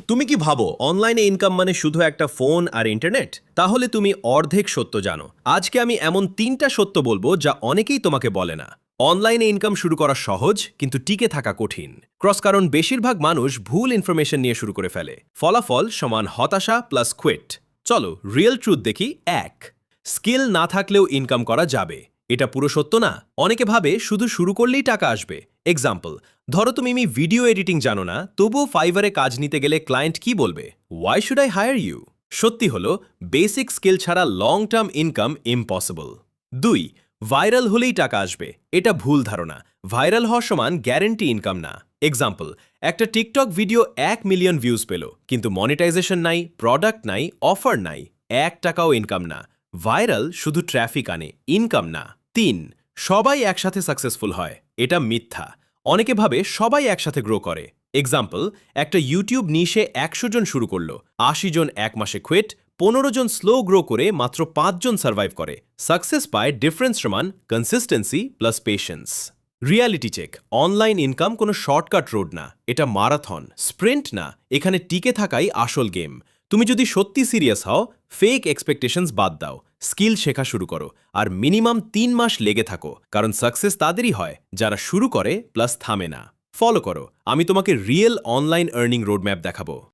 তুমি কি ভাবো অনলাইনে ইনকাম মানে শুধু একটা ফোন আর ইন্টারনেট? তাহলে তুমি অর্ধেক সত্য জানো। আজকে আমি এমন 3টা সত্য বলবো যা অনেকেই তোমাকে বলে না। অনলাইনে ইনকাম শুরু করা সহজ, কিন্তু টিকে থাকা কঠিন। কারণ বেশিরভাগ মানুষ ভুল ইনফরমেশন নিয়ে শুরু করে ফেলে। ফলাফল সমান হতাশা প্লাস কুইট। চলো রিয়েল ট্রুথ দেখি। 1, স্কিল না থাকলেও ইনকাম করা যাবে। এটা পুরো সত্য না। অনেকে ভাবে শুধু শুরু করলেই টাকা আসবে। এক্সাম্পল, ধরো তুমি ভিডিও এডিটিং জানো না, তবুও ফাইবারে কাজ নিতে গেলে ক্লায়েন্ট কি বলবে? Why should I hire you? সত্যি হলো বেসিক স্কিল ছাড়া long term income impossible. 2, viral হলেই টাকা আসবে। এটা ভুল ধারণা। ভাইরাল হওয়া সমান গ্যারেন্টি ইনকাম না। এক্সাম্পল, একটা টিকটক ভিডিও 1 মিলিয়ন ভিউজ পেল, কিন্তু মনিটাইজেশন নাই, প্রোডাক্ট নাই, অফার নাই, 1 টাকাও ইনকাম না। ভাইরাল শুধু ট্রাফিক আনে, ইনকাম না। 3, সবাই একসাথে সাকসেসফুল হয়। এটা মিথ্যা। অনেকে ভাবে সবাই একসাথে গ্রো করে। এক্সাম্পল, একটা ইউটিউব নিশে 100 জন শুরু করলো, 80 জন 1 মাসে কুইট, 15 জন স্লো গ্রো করে মাত্র 5 জন সার্ভাইভ করে। সাকসেস পায় ডিফারেন্স সমান consistency plus patience. Reality check, online income কোনো শর্টকাট রোড না, এটা মারাথন, স্প্রিন্ট না। এখানে টিকে থাকাই আসল গেম। তুমি যদি সত্যি সিরিয়াস হও, ফেক এক্সপেকটেশনস বাদ দাও, স্কিল শেখা শুরু করো, আর মিনিমাম 3 মাস লেগে থাকো। কারণ সাকসেস তাদেরই হয় যারা শুরু করে প্লাস থামে না। ফলো করো, আমি তোমাকে রিয়েল অনলাইন আর্নিং রোডম্যাপ দেখাবো।